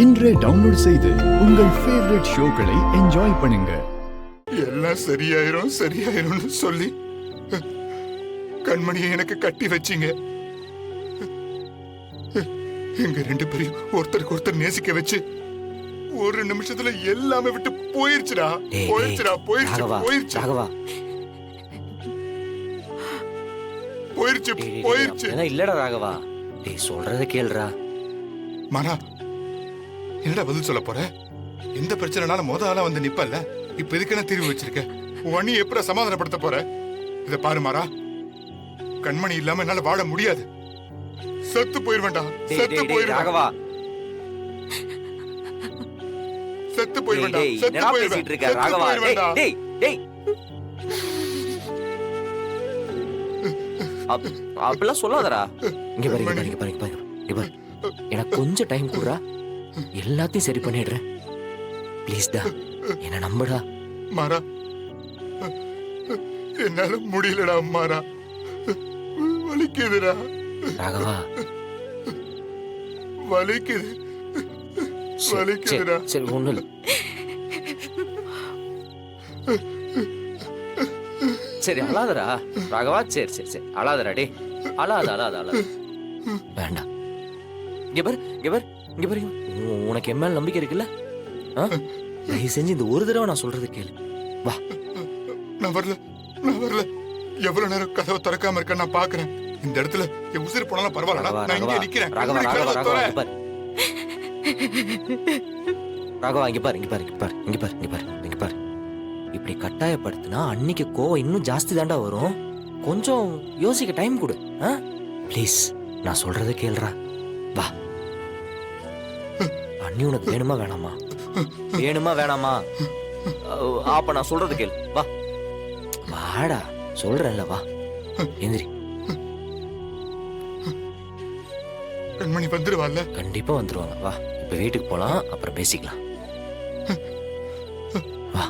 இன்றே டவுன்லோட் செய்து உங்கள் ஃபேவரட் ஷோக்களை என்ஜாய் பண்ணுங்க. எல்லாம் சரியாயிரும்னு சொல்லி கண்மணியை எனக்கு கட்டி வச்சீங்க. எங்க ரெண்டு பேரையும் ஒருத்தருக்கு ஒருத்தர் நேசிக்க வச்சு ஒரு நிமிஷத்துல எல்லாமே விட்டு போயிருச்சுடா. போயிருச்சு. இல்லடா ராகவா, சொல்றத கேளுடா. மனா, என்னடா பதில் சொல்ல போற? எந்த பிரச்சனைனாலும் ஆளா வந்து நிப்பல்ல, இப்ப எதுக்கு என்ன தீர்வு வச்சிருக்க? உன் எப்ப சமாதானப்படுத்த போற? இத பாரு மாறா, கண்மணி இல்லாம என்னால வாழ முடியாது. செத்து போயிருவேன்டா. செத்து போயிருவேன். செத்து போயிருவேன்டா. அப்படிலாம் சொல்லாதடா. இங்க பாரு, எனக்கு கொஞ்சம் டைம் கொடுறா, எல்லாத்தையும் சரி பண்ணிடுறேன். ப்ளீஸ் டா, என்ன நம்புடா. மாறா, என்னால முடியலடா மாறா, வலிக்குதுடா. ராகவா, வலிக்குதுடா. சரி ஒண்ணு இல்ல, சரி அழாதடா ராகவா. சரி அழாதடா. டே அழாத வேண்டாம். இங்க பாரு, உனக்கு என் மேல நம்பிக்கை இருக்குல்ல? தயவு செஞ்சு இந்த ஒரு தடவை நான் சொல்றது கேளு. வா. நான் வரல. எவ்வளவு நேரம் கதவை திறக்காம இருக்க நான் பாக்குறேன். இந்த இடத்துல என் உசிறு போனாலும் பரவாயில்ல, நான் இங்கே நிக்கிறேன். ராகவா, இங்க பாரு. இப்படி கட்டாயப்படுத்தினா அன்னைக்கு கோவம் இன்னும் ஜாஸ்தி தாண்டா வரும். கொஞ்சம் யோசிக்க டைம் கொடு. ப்ளீஸ், நான் சொல்றத கேளுடா. வா. அண்ணி உனக்கு வேணுமா வேணாமா? அப்ப நான் சொல்றது கேளு. வா, வாடா, சொல்றேன்ல, வா. எந்திரி. கண்மணி வந்துருவாள்ல? கண்டிப்பா வந்துருவாங்க. வா, இப்ப வீட்டுக்கு போலாம், அப்புறம் பேசிக்கலாம். வா.